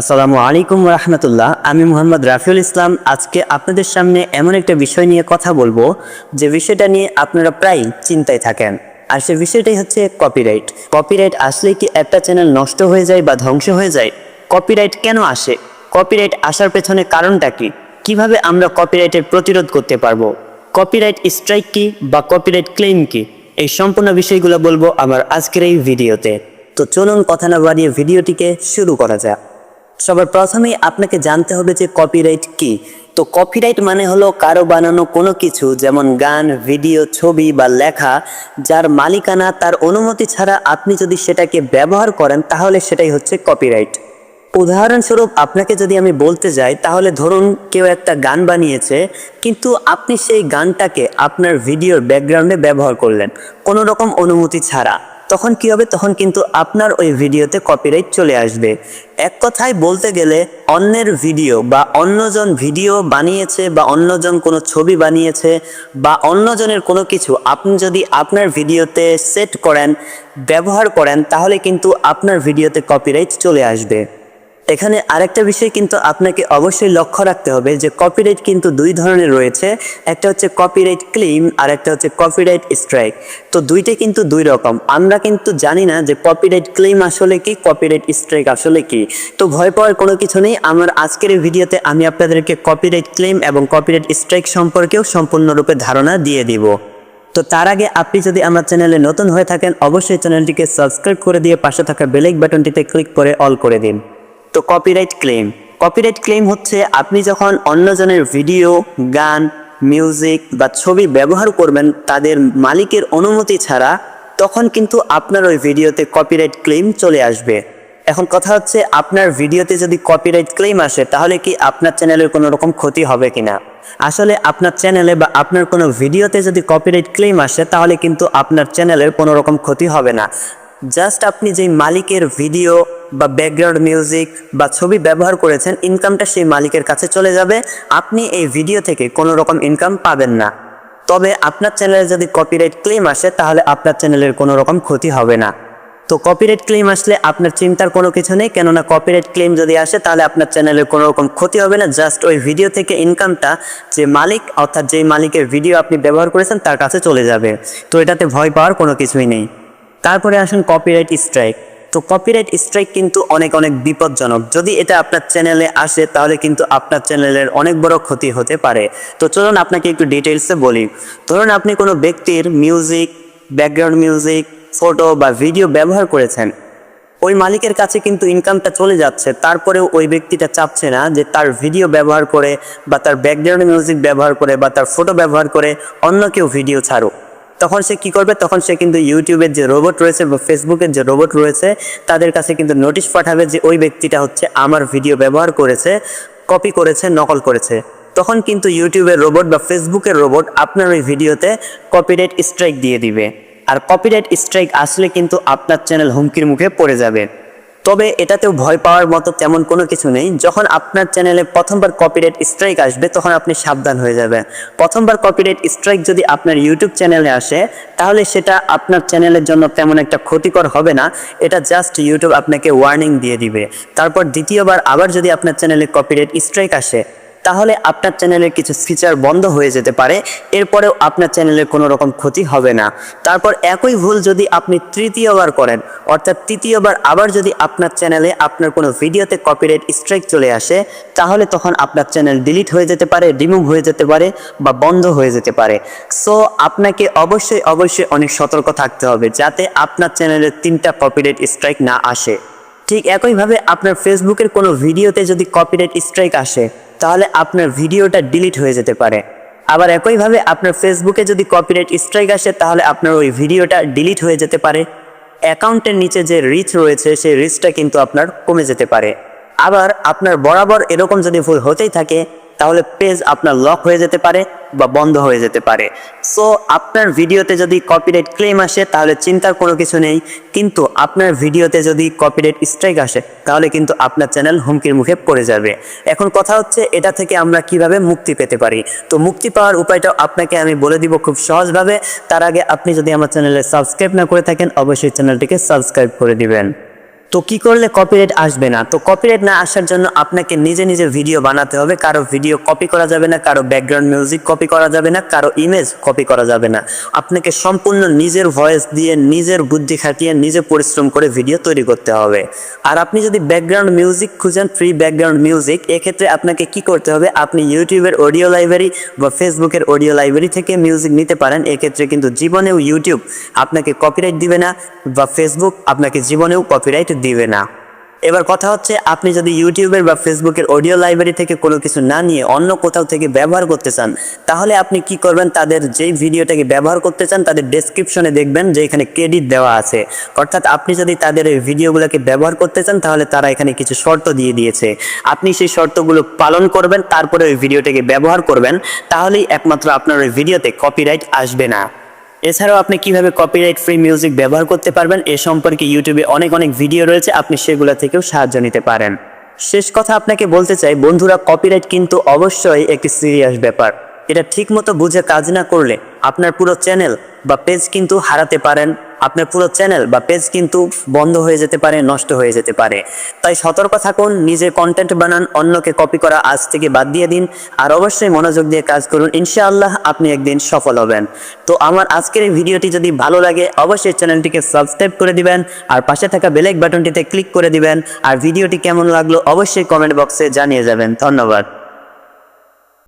আসসালামু আলাইকুম রহমতুল্লাহ। আমি মোহাম্মদ রাফিউল ইসলাম। আজকে আপনাদের সামনে এমন একটা বিষয় নিয়ে কথা বলবো যে বিষয়টা নিয়ে আপনারা প্রায় চিন্তায় থাকেন, আর সে বিষয়টাই হচ্ছে কপিরাইট। কপিরাইট আসলে কি একটা চ্যানেল নষ্ট হয়ে যায় বা ধ্বংস হয়ে যায়? কপিরাইট কেন আসে? কপিরাইট আসার পেছনে কারণটা কি? কিভাবে আমরা কপিরাইটের প্রতিরোধ করতে পারবো? কপিরাইট স্ট্রাইক কি বা কপিরাইট ক্লেম কি? এই সম্পূর্ণ বিষয়গুলো বলবো আমার আজকের এই ভিডিওতে। তো চলুন কথা না বাড়িয়ে ভিডিওটিকে শুরু করা যাক। সবার প্রথমেই আপনাকে জানতে হবে যে কপিরাইট কি। তো কপিরাইট মানে হলো কারো বানানো কোনো কিছু, যেমন গান, ভিডিও, ছবি বা লেখা, যার মালিকানা তার অনুমতি ছাড়া আপনি যদি সেটাকে ব্যবহার করেন তাহলে সেটাই হচ্ছে কপিরাইট। উদাহরণস্বরূপ আপনাকে যদি আমি বলতে যাই, তাহলে ধরুন কেউ একটা গান বানিয়েছে, কিন্তু আপনি সেই গানটাকে আপনার ভিডিওর ব্যাকগ্রাউন্ডে ব্যবহার করলেন কোনো রকম অনুমতি ছাড়া। তখন কি হবে? তখন কিন্তু আপনার ওই ভিডিওতে কপিরাইট চলে আসবে। এক কথায় বলতে গেলে, অন্যের ভিডিও বা অন্যজন ভিডিও বানিয়েছে বা অন্যজন কোনো ছবি বানিয়েছে বা অন্যজনের কোনো কিছু আপনি যদি আপনার ভিডিওতে সেট করেন, ব্যবহার করেন, তাহলে কিন্তু আপনার ভিডিওতে কপিরাইট চলে আসবে। এখানে আরেকটা বিষয় কিন্তু আপনাকে অবশ্যই লক্ষ্য রাখতে হবে যে কপিরাইট কিন্তু দুই ধরনের রয়েছে। একটা হচ্ছে কপিরাইট ক্লেম আর একটা হচ্ছে কপিরাইট স্ট্রাইক। তো দুইটা কিন্তু দুই রকম। আমরা কিন্তু জানি না যে কপিরাইট ক্লেম আসলে কি, কপিরাইট স্ট্রাইক আসলে কি। তো ভয় পাওয়ার কোনো কিছু নেই। আমার আজকের এই ভিডিওতে আমি আপনাদেরকে কপিরাইট ক্লেম এবং কপিরাইট স্ট্রাইক সম্পর্কেও সম্পূর্ণরূপে ধারণা দিয়ে দিব। তো তার আগে আপনি যদি আমার চ্যানেলে নতুন হয়ে থাকেন, অবশ্যই চ্যানেলটিকে সাবস্ক্রাইব করে দিয়ে পাশে থাকা বেল বাটনটিতে ক্লিক করে অল করে দিন। তো কপিরাইট ক্লেম হচ্ছে আপনি যখন অন্যজনের ভিডিও, গান, মিউজিক বা ছবি ব্যবহার করবেন তাদের মালিকের অনুমতি ছাড়া, তখন কিন্তু আপনার ওই ভিডিওতে কপিরাইট ক্লেম চলে আসবে। এখন কথা হচ্ছে, আপনার ভিডিওতে যদি কপিরাইট ক্লেম আসে তাহলে কি আপনার চ্যানেলের কোনো রকম ক্ষতি হবে কিনা? আসলে আপনার চ্যানেলে বা আপনার কোনো ভিডিওতে যদি কপিরাইট ক্লেম আসে তাহলে কিন্তু আপনার চ্যানেলের কোনো রকম ক্ষতি হবে না। জাস্ট আপনি যেই মালিকের ভিডিও বা ব্যাকগ্রাউন্ড মিউজিক বা ছবি ব্যবহার করেছেন, ইনকামটা সেই মালিকের কাছে চলে যাবে। আপনি এই ভিডিও থেকে কোনো রকম ইনকাম পাবেন না। তবে আপনার চ্যানেলে যদি কপিরাইট ক্লেম আসে তাহলে আপনার চ্যানেলের কোনো রকম ক্ষতি হবে না। তো কপিরাইট ক্লেম আসলে আপনার চিন্তার কোনো কিছু নেই, কেননা কপিরাইট ক্লেম যদি আসে তাহলে আপনার চ্যানেলের কোনো রকম ক্ষতি হবে না। জাস্ট ওই ভিডিও থেকে ইনকামটা যে মালিক, অর্থাৎ যেই মালিকের ভিডিও আপনি ব্যবহার করেছেন তার কাছে চলে যাবে। তো এটাতে ভয় পাওয়ার কোনো কিছুই নেই। তারপরে আসুন কপিরাইট স্ট্রাইক। তো কপিরাইট স্ট্রাইক কিন্তু অনেক বিপজ্জনক। যদি এটা আপনার চ্যানেলে আসে তাহলে কিন্তু আপনার চ্যানেলের অনেক বড় ক্ষতি হতে পারে। তো চলুন আপনাকে একটু ডিটেলসে বলি। ধরুন আপনি কোনো ব্যক্তির মিউজিক, ব্যাকগ্রাউন্ড মিউজিক, ফটো বা ভিডিও ব্যবহার করেছেন, ওই মালিকের কাছে কিন্তু ইনকামটা চলে যাচ্ছে, তারপরেও ওই ব্যক্তিটা চাচ্ছে না যে তার ভিডিও ব্যবহার করে বা তার ব্যাকগ্রাউন্ড মিউজিক ব্যবহার করে বা তার ফটো ব্যবহার করে অন্য কেউ ভিডিও ছাড়ুক। তখন সে কি করবে? তখন সে কিন্তু ইউটিউবের যে রোবট রয়েছে বা ফেসবুকের যে রোবট রয়েছে তাদের কাছে কিন্তু নোটিশ পাঠাবে যে ওই ব্যক্তিটা হচ্ছে আমার ভিডিও ব্যবহার করেছে, কপি করেছে, নকল করেছে। তখন কিন্তু ইউটিউবের রোবট বা ফেসবুকের রোবট আপনার ওই ভিডিওতে কপিরাইট স্ট্রাইক দিয়ে দিবে। আর কপিরাইট স্ট্রাইক আসলে কিন্তু আপনার চ্যানেল হুমকির মুখে পড়ে যাবে। তবে এটাতেও ভয় পাওয়ার মতো তেমন কোনো কিছু নেই। যখন আপনার চ্যানেলে প্রথমবার কপিরাইট স্ট্রাইক আসবে তখন আপনি সাবধান হয়ে যাবেন। প্রথমবার কপিরাইট স্ট্রাইক যদি আপনার ইউটিউব চ্যানেলে আসে তাহলে সেটা আপনার চ্যানেলের জন্য তেমন একটা ক্ষতিকর হবে না। এটা জাস্ট ইউটিউব আপনাকে ওয়ার্নিং দিয়ে দিবে। তারপর দ্বিতীয়বার আবার যদি আপনার চ্যানেলে কপিরাইট স্ট্রাইক আসে তাহলে আপনার চ্যানেলের কিছু ফিচার বন্ধ হয়ে যেতে পারে, এরপরেও আপনার চ্যানেলের কোনো রকম ক্ষতি হবে না। তারপর একই ভুল যদি আপনি তৃতীয়বার করেন, অর্থাৎ তৃতীয়বার আবার যদি আপনার চ্যানেলে আপনার কোনো ভিডিওতে কপিরাইট স্ট্রাইক চলে আসে, তাহলে তখন আপনার চ্যানেল ডিলিট হয়ে যেতে পারে, রিমুভ হয়ে যেতে পারে বা বন্ধ হয়ে যেতে পারে। সো আপনাকে অবশ্যই অনেক সতর্ক থাকতে হবে যাতে আপনার চ্যানেলের 3টা কপিরাইট স্ট্রাইক না আসে। ঠিক একইভাবে আপনার ফেসবুকের কোনো ভিডিওতে যদি কপিরাইট স্ট্রাইক আসে তাহলে আপনার ভিডিওটা ডিলিট হয়ে যেতে পারে। আবার একইভাবে আপনার ফেসবুকে যদি কপিরাইট স্ট্রাইক আসে তাহলে আপনার ওই ভিডিওটা ডিলিট হয়ে যেতে পারে। অ্যাকাউন্টের নিচে যে রিচ রয়েছে সেই রিচটা কিন্তু আপনার কমে যেতে পারে। আবার আপনার বরাবর এরকম যদি ভুল হতেই থাকে তাহলে পেজ আপনার লক হয়ে যেতে পারে বা বন্ধ হয়ে যেতে পারে। সো আপনার ভিডিওতে যদি কপিরাইট ক্লেম আসে তাহলে চিন্তার কোনো কিছু নেই, কিন্তু আপনার ভিডিওতে যদি কপিরাইট স্ট্রাইক আসে তাহলে কিন্তু আপনার চ্যানেল হুমকির মুখে পড়ে যাবে। এখন কথা হচ্ছে এটা থেকে আমরা কিভাবে মুক্তি পেতে পারি। তো মুক্তি পাওয়ার উপায়টাও আপনাকে আমি বলে দিব খুব সহজভাবে। তার আগে আপনি যদি আমার চ্যানেলে সাবস্ক্রাইব না করে থাকেন অবশ্যই চ্যানেলটিকে সাবস্ক্রাইব করে দিবেন। তো কি করলে কপিরাইট আসবে না? তো কপিরাইট না আসার জন্য আপনাকে নিজে নিজে ভিডিও বানাতে হবে। কারো ভিডিও কপি করা যাবে না, কারো ব্যাকগ্রাউন্ড মিউজিক কপি করা যাবে না, কারো ইমেজ কপি করা যাবে না। আপনাকে সম্পূর্ণ নিজের ভয়েস দিয়ে, নিজের বুদ্ধি খাটিয়ে, নিজে পরিশ্রম করে ভিডিও তৈরি করতে হবে। আর আপনি যদি ব্যাকগ্রাউন্ড মিউজিক খুঁজেন, ফ্রি ব্যাকগ্রাউন্ড মিউজিক, এক্ষেত্রে আপনাকে কি করতে হবে? আপনি ইউটিউবের অডিও লাইব্রেরি বা ফেসবুকের অডিও লাইব্রেরি থেকে মিউজিক নিতে পারেন। এক্ষেত্রে কিন্তু জীবনেও ইউটিউব আপনাকে কপিরাইট দিবে না বা ফেসবুক আপনাকে জীবনেও কপিরাইট দিবে না। এবার কথা হচ্ছে, আপনি যদি ইউটিউবের বা ফেসবুকের অডিও লাইব্রেরি থেকে কোনো কিছু না নিয়ে অন্য কোথাও থেকে ব্যবহার করতে চান, তাহলে আপনি কি করবেন? তাদের যেই ভিডিওটাকে ব্যবহার করতে চান তাদের ডেসক্রিপশনে দেখবেন যে এখানে ক্রেডিট দেওয়া আছে। অর্থাৎ আপনি যদি তাদের এই ভিডিওগুলোকে ব্যবহার করতে চান তাহলে তারা এখানে কিছু শর্ত দিয়ে দিয়েছে। আপনি সেই শর্তগুলো পালন করবেন, তারপরে ওই ভিডিওটাকে ব্যবহার করবেন, তাহলেই একমাত্র আপনার ওই ভিডিওতে কপিরাইট আসবে না। এছাড়াও আপনি কিভাবে কপিরাইট ফ্রি মিউজিক ব্যবহার করতে পারবেন এ সম্পর্কে ইউটিউবে অনেক ভিডিও রয়েছে, আপনি সেগুলো থেকেও সাহায্য নিতে পারেন। শেষ কথা আপনাকে বলতে চাই বন্ধুরা, কপিরাইট কিন্তু অবশ্যই একটি সিরিয়াস ব্যাপার। এটা ঠিকমতো বুঝে কাজ না করলে আপনার পুরো চ্যানেল বা পেজ কিন্তু হারাতে পারেন। আপনার পুরো চ্যানেল বা পেজ কিন্তু বন্ধ হয়ে যেতে পারে, নষ্ট হয়ে যেতে পারে। তাই সতর্ক থাকুন, নিজে কন্টেন্ট বানান, অন্যকে কপি করা আজ থেকে বাদ দিয়ে দিন। আর অবশ্যই মনোযোগ দিয়ে কাজ করুন, ইনশাআল্লাহ আপনি একদিন সফল হবেন। তো আমার আজকের এই ভিডিওটি যদি ভালো লাগে অবশ্যই চ্যানেলটিকে সাবস্ক্রাইব করে দিবেন আর পাশে থাকা বেল আইকন বাটনটিতে ক্লিক করে দিবেন। আর ভিডিওটি কেমন লাগলো অবশ্যই কমেন্ট বক্সে জানিয়ে যাবেন। ধন্যবাদ।